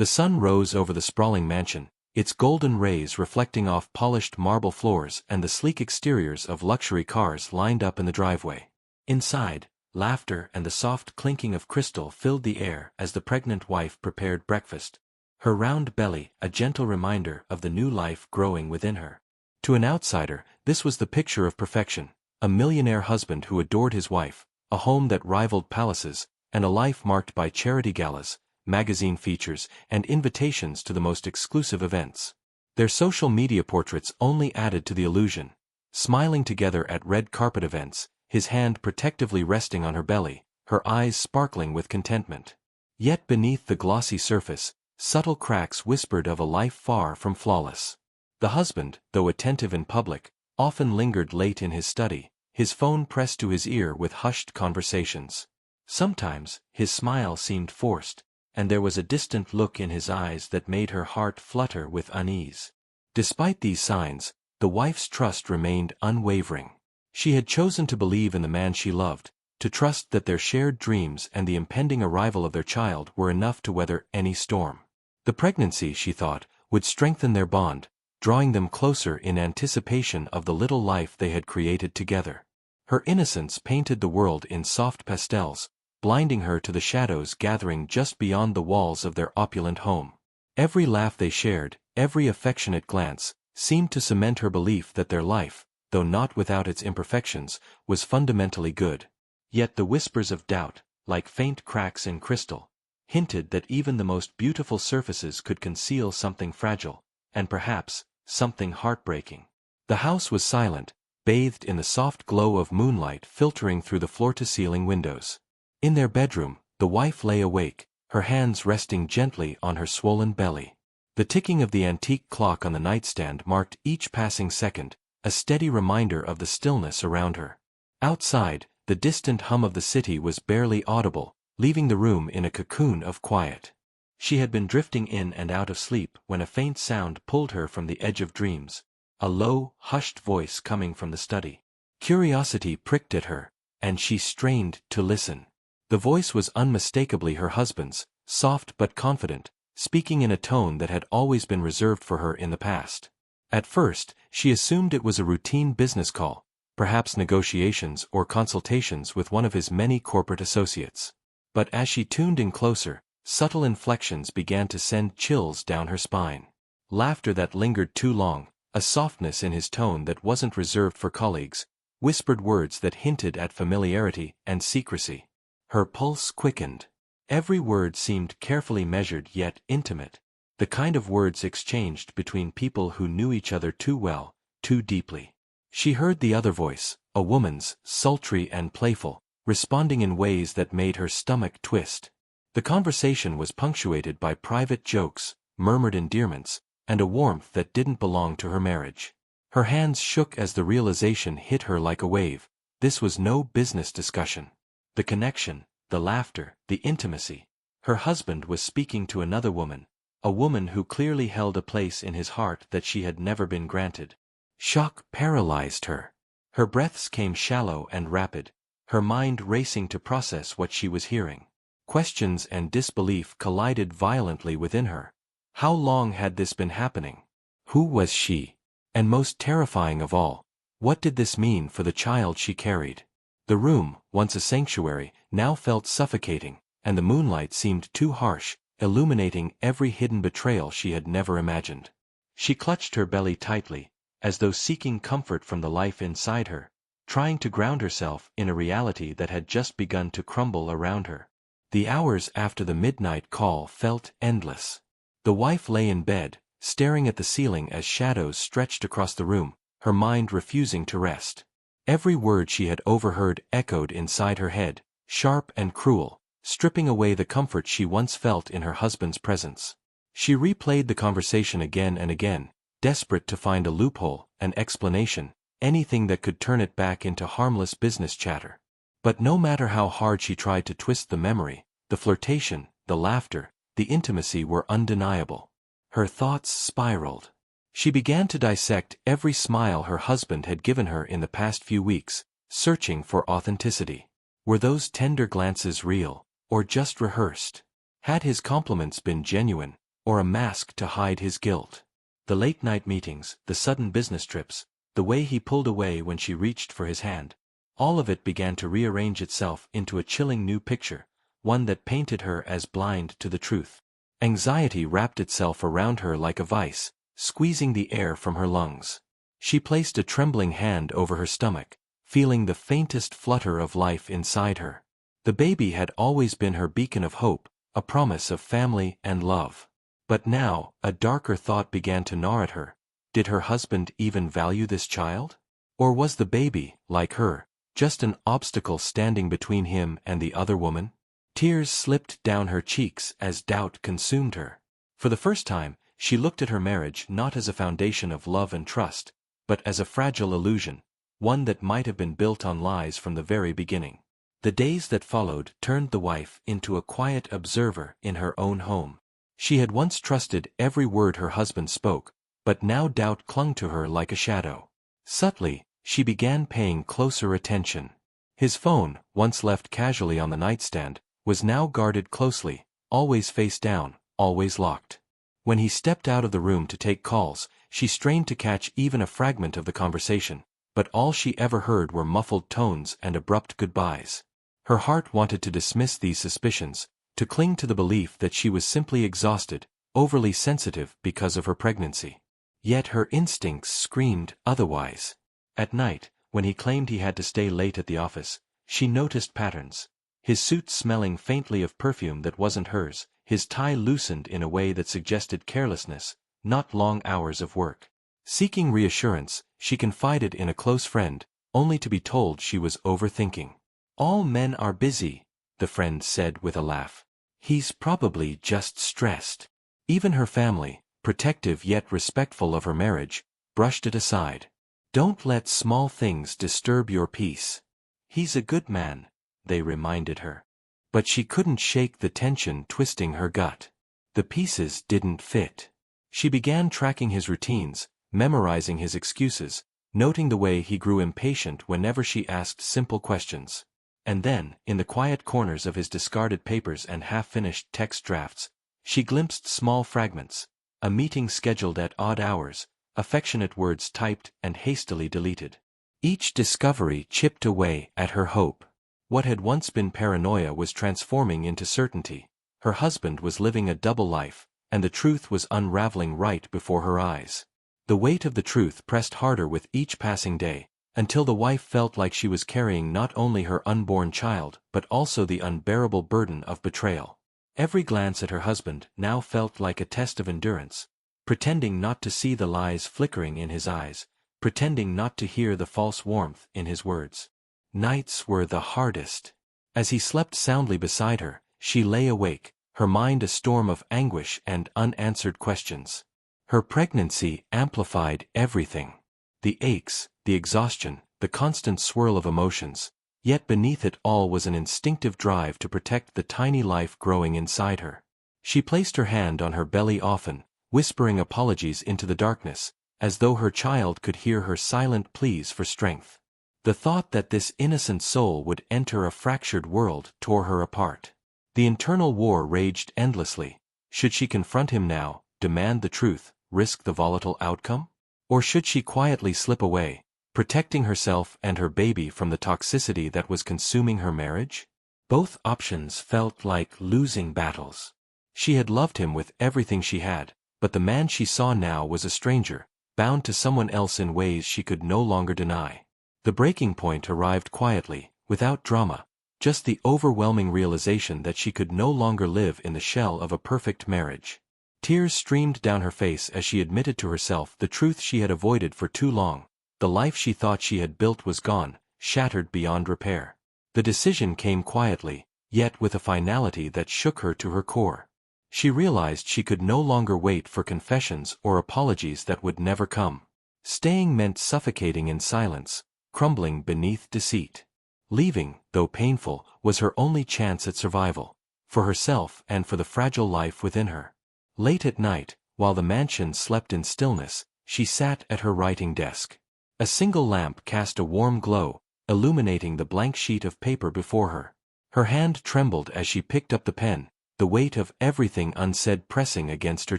The sun rose over the sprawling mansion, its golden rays reflecting off polished marble floors and the sleek exteriors of luxury cars lined up in the driveway. Inside, laughter and the soft clinking of crystal filled the air as the pregnant wife prepared breakfast, her round belly a gentle reminder of the new life growing within her. To an outsider, this was the picture of perfection, a millionaire husband who adored his wife, a home that rivaled palaces, and a life marked by charity galas, magazine features, and invitations to the most exclusive events. Their social media portraits only added to the illusion, smiling together at red carpet events, his hand protectively resting on her belly, her eyes sparkling with contentment. Yet beneath the glossy surface, subtle cracks whispered of a life far from flawless. The husband, though attentive in public, often lingered late in his study, his phone pressed to his ear with hushed conversations. Sometimes, his smile seemed forced, and there was a distant look in his eyes that made her heart flutter with unease. Despite these signs, the wife's trust remained unwavering. She had chosen to believe in the man she loved, to trust that their shared dreams and the impending arrival of their child were enough to weather any storm. The pregnancy, she thought, would strengthen their bond, drawing them closer in anticipation of the little life they had created together. Her innocence painted the world in soft pastels, blinding her to the shadows gathering just beyond the walls of their opulent home. Every laugh they shared, every affectionate glance, seemed to cement her belief that their life, though not without its imperfections, was fundamentally good. Yet the whispers of doubt, like faint cracks in crystal, hinted that even the most beautiful surfaces could conceal something fragile, and perhaps, something heartbreaking. The house was silent, bathed in the soft glow of moonlight filtering through the floor-to-ceiling windows. In their bedroom, the wife lay awake, her hands resting gently on her swollen belly. The ticking of the antique clock on the nightstand marked each passing second, a steady reminder of the stillness around her. Outside, the distant hum of the city was barely audible, leaving the room in a cocoon of quiet. She had been drifting in and out of sleep when a faint sound pulled her from the edge of dreams, a low, hushed voice coming from the study. Curiosity pricked at her, and she strained to listen. The voice was unmistakably her husband's, soft but confident, speaking in a tone that had always been reserved for her in the past. At first, she assumed it was a routine business call, perhaps negotiations or consultations with one of his many corporate associates. But as she tuned in closer, subtle inflections began to send chills down her spine. Laughter that lingered too long, a softness in his tone that wasn't reserved for colleagues, whispered words that hinted at familiarity and secrecy. Her pulse quickened. Every word seemed carefully measured yet intimate, the kind of words exchanged between people who knew each other too well, too deeply. She heard the other voice, a woman's, sultry and playful, responding in ways that made her stomach twist. The conversation was punctuated by private jokes, murmured endearments, and a warmth that didn't belong to her marriage. Her hands shook as the realization hit her like a wave. This was no business discussion. The connection, the laughter, the intimacy. Her husband was speaking to another woman, a woman who clearly held a place in his heart that she had never been granted. Shock paralyzed her. Her breaths came shallow and rapid, her mind racing to process what she was hearing. Questions and disbelief collided violently within her. How long had this been happening? Who was she? And most terrifying of all, what did this mean for the child she carried? The room, once a sanctuary, now felt suffocating, and the moonlight seemed too harsh, illuminating every hidden betrayal she had never imagined. She clutched her belly tightly, as though seeking comfort from the life inside her, trying to ground herself in a reality that had just begun to crumble around her. The hours after the midnight call felt endless. The wife lay in bed, staring at the ceiling as shadows stretched across the room, her mind refusing to rest. Every word she had overheard echoed inside her head, sharp and cruel, stripping away the comfort she once felt in her husband's presence. She replayed the conversation again and again, desperate to find a loophole, an explanation, anything that could turn it back into harmless business chatter. But no matter how hard she tried to twist the memory, the flirtation, the laughter, the intimacy were undeniable. Her thoughts spiraled. She began to dissect every smile her husband had given her in the past few weeks, searching for authenticity. Were those tender glances real, or just rehearsed? Had his compliments been genuine, or a mask to hide his guilt? The late-night meetings, the sudden business trips, the way he pulled away when she reached for his hand, all of it began to rearrange itself into a chilling new picture, one that painted her as blind to the truth. Anxiety wrapped itself around her like a vice, squeezing the air from her lungs. She placed a trembling hand over her stomach, feeling the faintest flutter of life inside her. The baby had always been her beacon of hope, a promise of family and love. But now, a darker thought began to gnaw at her. Did her husband even value this child? Or was the baby, like her, just an obstacle standing between him and the other woman? Tears slipped down her cheeks as doubt consumed her. For the first time, she looked at her marriage not as a foundation of love and trust, but as a fragile illusion, one that might have been built on lies from the very beginning. The days that followed turned the wife into a quiet observer in her own home. She had once trusted every word her husband spoke, but now doubt clung to her like a shadow. Subtly, she began paying closer attention. His phone, once left casually on the nightstand, was now guarded closely, always face down, always locked. When he stepped out of the room to take calls, she strained to catch even a fragment of the conversation, but all she ever heard were muffled tones and abrupt goodbyes. Her heart wanted to dismiss these suspicions, to cling to the belief that she was simply exhausted, overly sensitive because of her pregnancy. Yet her instincts screamed otherwise. At night, when he claimed he had to stay late at the office, she noticed patterns. His suit smelling faintly of perfume that wasn't hers, his tie loosened in a way that suggested carelessness, not long hours of work. Seeking reassurance, she confided in a close friend, only to be told she was overthinking. "All men are busy," the friend said with a laugh. "He's probably just stressed." Even her family, protective yet respectful of her marriage, brushed it aside. "Don't let small things disturb your peace. He's a good man," they reminded her. But she couldn't shake the tension twisting her gut. The pieces didn't fit. She began tracking his routines, memorizing his excuses, noting the way he grew impatient whenever she asked simple questions. And then, in the quiet corners of his discarded papers and half-finished text drafts, she glimpsed small fragments, a meeting scheduled at odd hours, affectionate words typed and hastily deleted. Each discovery chipped away at her hope. What had once been paranoia was transforming into certainty. Her husband was living a double life, and the truth was unraveling right before her eyes. The weight of the truth pressed harder with each passing day, until the wife felt like she was carrying not only her unborn child but also the unbearable burden of betrayal. Every glance at her husband now felt like a test of endurance, pretending not to see the lies flickering in his eyes, pretending not to hear the false warmth in his words. Nights were the hardest. As he slept soundly beside her, she lay awake, her mind a storm of anguish and unanswered questions. Her pregnancy amplified everything. The aches, the exhaustion, the constant swirl of emotions, yet beneath it all was an instinctive drive to protect the tiny life growing inside her. She placed her hand on her belly often, whispering apologies into the darkness, as though her child could hear her silent pleas for strength. The thought that this innocent soul would enter a fractured world tore her apart. The internal war raged endlessly. Should she confront him now, demand the truth, risk the volatile outcome? Or should she quietly slip away, protecting herself and her baby from the toxicity that was consuming her marriage? Both options felt like losing battles. She had loved him with everything she had, but the man she saw now was a stranger, bound to someone else in ways she could no longer deny. The breaking point arrived quietly, without drama, just the overwhelming realization that she could no longer live in the shell of a perfect marriage. Tears streamed down her face as she admitted to herself the truth she had avoided for too long. The life she thought she had built was gone, shattered beyond repair. The decision came quietly, yet with a finality that shook her to her core. She realized she could no longer wait for confessions or apologies that would never come. Staying meant suffocating in silence, crumbling beneath deceit. Leaving, though painful, was her only chance at survival, for herself and for the fragile life within her. Late at night, while the mansion slept in stillness, she sat at her writing desk. A single lamp cast a warm glow, illuminating the blank sheet of paper before her. Her hand trembled as she picked up the pen, the weight of everything unsaid pressing against her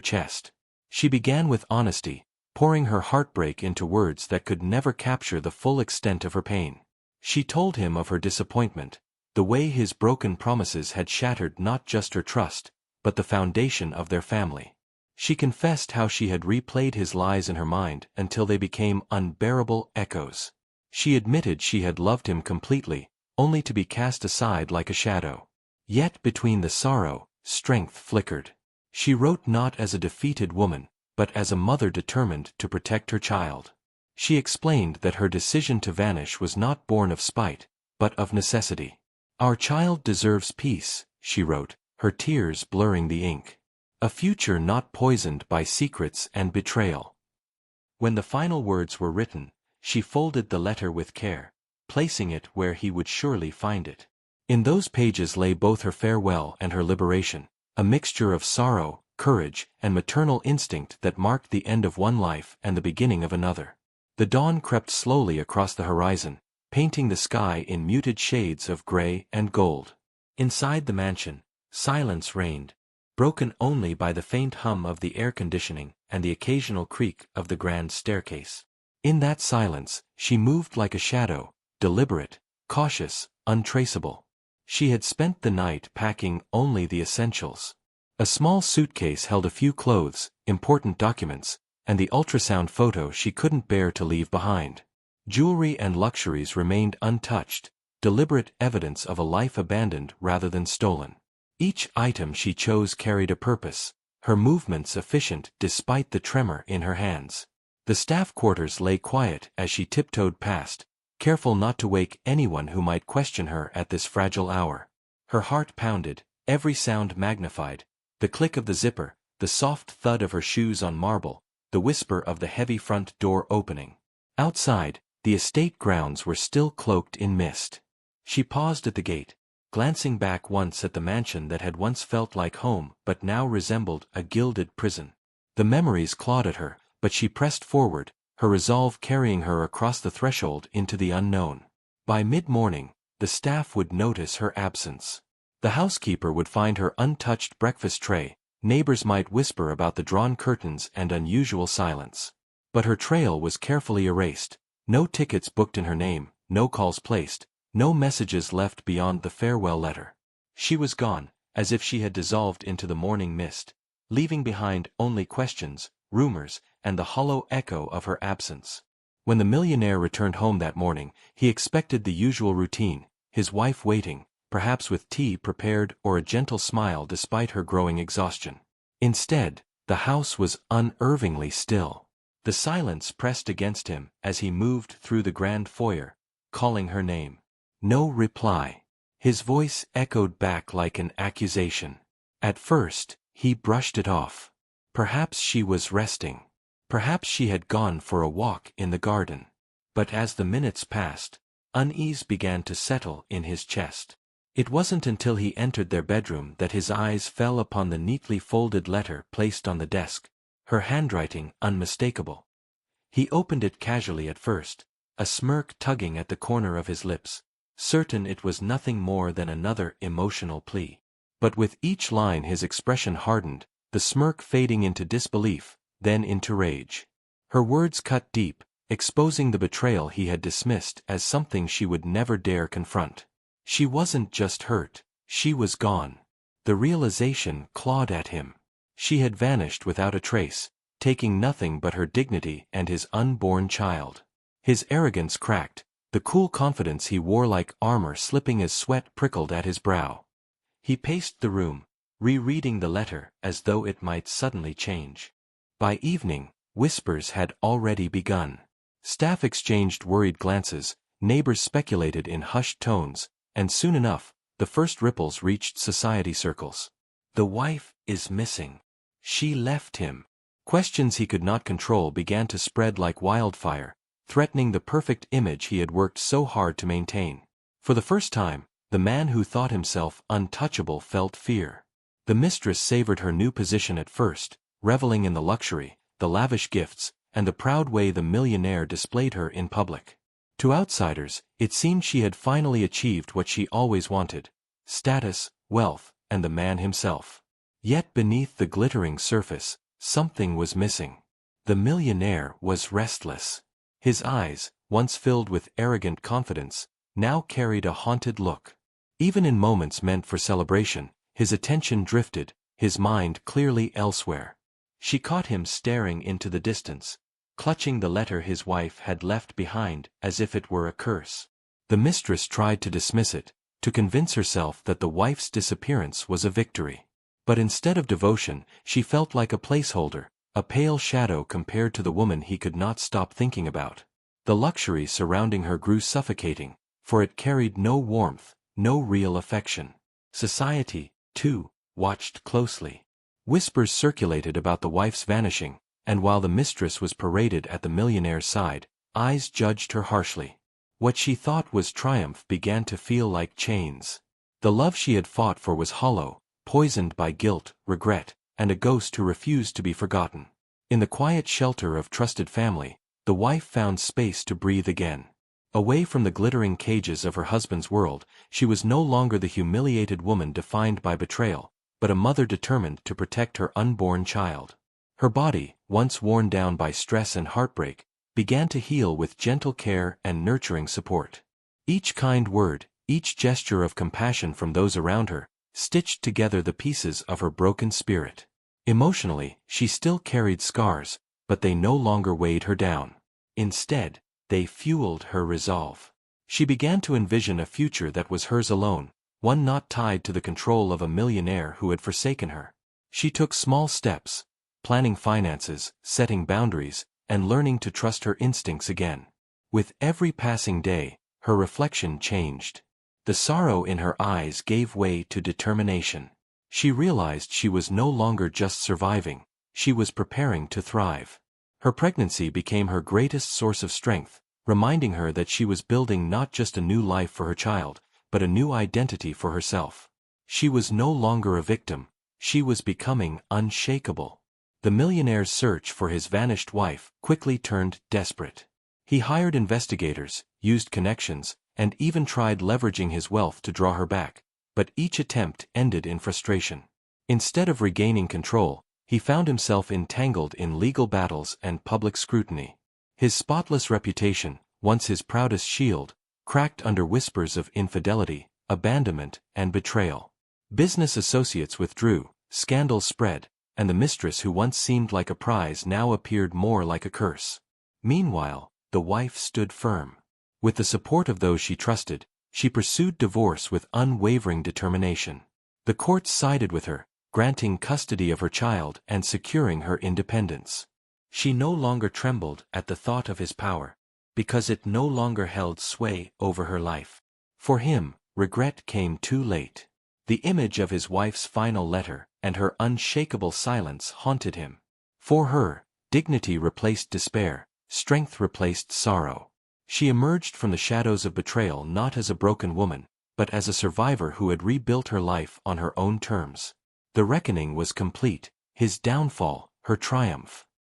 chest. She began with honesty, pouring her heartbreak into words that could never capture the full extent of her pain. She told him of her disappointment, the way his broken promises had shattered not just her trust, but the foundation of their family. She confessed how she had replayed his lies in her mind until they became unbearable echoes. She admitted she had loved him completely, only to be cast aside like a shadow. Yet between the sorrow, strength flickered. She wrote not as a defeated woman, but as a mother determined to protect her child. She explained that her decision to vanish was not born of spite, but of necessity. "Our child deserves peace," she wrote, her tears blurring the ink. "A future not poisoned by secrets and betrayal." When the final words were written, she folded the letter with care, placing it where he would surely find it. In those pages lay both her farewell and her liberation, a mixture of sorrow, courage, and maternal instinct that marked the end of one life and the beginning of another. The dawn crept slowly across the horizon, painting the sky in muted shades of gray and gold. Inside the mansion, silence reigned, broken only by the faint hum of the air conditioning and the occasional creak of the grand staircase. In that silence, she moved like a shadow, deliberate, cautious, untraceable. She had spent the night packing only the essentials. A small suitcase held a few clothes, important documents, and the ultrasound photo she couldn't bear to leave behind. Jewelry and luxuries remained untouched, deliberate evidence of a life abandoned rather than stolen. Each item she chose carried a purpose, her movements efficient despite the tremor in her hands. The staff quarters lay quiet as she tiptoed past, careful not to wake anyone who might question her at this fragile hour. Her heart pounded, every sound magnified, the click of the zipper, the soft thud of her shoes on marble, the whisper of the heavy front door opening. Outside, the estate grounds were still cloaked in mist. She paused at the gate, glancing back once at the mansion that had once felt like home but now resembled a gilded prison. The memories clawed at her, but she pressed forward, her resolve carrying her across the threshold into the unknown. By mid-morning, the staff would notice her absence. The housekeeper would find her untouched breakfast tray, neighbors might whisper about the drawn curtains and unusual silence. But her trail was carefully erased, no tickets booked in her name, no calls placed, no messages left beyond the farewell letter. She was gone, as if she had dissolved into the morning mist, leaving behind only questions, rumors, and the hollow echo of her absence. When the millionaire returned home that morning, he expected the usual routine, his wife waiting, perhaps with tea prepared or a gentle smile despite her growing exhaustion. Instead, the house was unnervingly still. The silence pressed against him as he moved through the grand foyer, calling her name. No reply. His voice echoed back like an accusation. At first, he brushed it off. Perhaps she was resting. Perhaps she had gone for a walk in the garden. But as the minutes passed, unease began to settle in his chest. It wasn't until he entered their bedroom that his eyes fell upon the neatly folded letter placed on the desk, her handwriting unmistakable. He opened it casually at first, a smirk tugging at the corner of his lips, certain it was nothing more than another emotional plea. But with each line his expression hardened, the smirk fading into disbelief, then into rage. Her words cut deep, exposing the betrayal he had dismissed as something she would never dare confront. She wasn't just hurt, she was gone. The realization clawed at him. She had vanished without a trace, taking nothing but her dignity and his unborn child. His arrogance cracked, the cool confidence he wore like armor slipping as sweat prickled at his brow. He paced the room, rereading the letter as though it might suddenly change. By evening, whispers had already begun. Staff exchanged worried glances, neighbors speculated in hushed tones, and soon enough, the first ripples reached society circles. The wife is missing. She left him. Questions he could not control began to spread like wildfire, threatening the perfect image he had worked so hard to maintain. For the first time, the man who thought himself untouchable felt fear. The mistress savored her new position at first, reveling in the luxury, the lavish gifts, and the proud way the millionaire displayed her in public. To outsiders, it seemed she had finally achieved what she always wanted: status, wealth, and the man himself. Yet beneath the glittering surface, something was missing. The millionaire was restless. His eyes, once filled with arrogant confidence, now carried a haunted look. Even in moments meant for celebration, his attention drifted, his mind clearly elsewhere. She caught him staring into the distance, clutching the letter his wife had left behind as if it were a curse. The mistress tried to dismiss it, to convince herself that the wife's disappearance was a victory. But instead of devotion, she felt like a placeholder, a pale shadow compared to the woman he could not stop thinking about. The luxury surrounding her grew suffocating, for it carried no warmth, no real affection. Society, too, watched closely. Whispers circulated about the wife's vanishing, and while the mistress was paraded at the millionaire's side, eyes judged her harshly. What she thought was triumph began to feel like chains. The love she had fought for was hollow, poisoned by guilt, regret, and a ghost who refused to be forgotten. In the quiet shelter of trusted family, the wife found space to breathe again. Away from the glittering cages of her husband's world, she was no longer the humiliated woman defined by betrayal, but a mother determined to protect her unborn child. Her body, once worn down by stress and heartbreak, began to heal with gentle care and nurturing support. Each kind word, each gesture of compassion from those around her, stitched together the pieces of her broken spirit. Emotionally, she still carried scars, but they no longer weighed her down. Instead, they fueled her resolve. She began to envision a future that was hers alone, one not tied to the control of a millionaire who had forsaken her. She took small steps, planning finances, setting boundaries, and learning to trust her instincts again. With every passing day, her reflection changed. The sorrow in her eyes gave way to determination. She realized she was no longer just surviving, she was preparing to thrive. Her pregnancy became her greatest source of strength, reminding her that she was building not just a new life for her child, but a new identity for herself. She was no longer a victim, she was becoming unshakable. The millionaire's search for his vanished wife quickly turned desperate. He hired investigators, used connections, and even tried leveraging his wealth to draw her back, but each attempt ended in frustration. Instead of regaining control, he found himself entangled in legal battles and public scrutiny. His spotless reputation, once his proudest shield, cracked under whispers of infidelity, abandonment, and betrayal. Business associates withdrew, scandals spread, and the mistress who once seemed like a prize now appeared more like a curse. Meanwhile, the wife stood firm. With the support of those she trusted, she pursued divorce with unwavering determination. The courts sided with her, granting custody of her child and securing her independence. She no longer trembled at the thought of his power, because it no longer held sway over her life. For him, regret came too late. The image of his wife's final letter and her unshakable silence haunted him. For her, dignity replaced despair, strength replaced sorrow. She emerged from the shadows of betrayal not as a broken woman, but as a survivor who had rebuilt her life on her own terms. The reckoning was complete, his downfall, her triumph.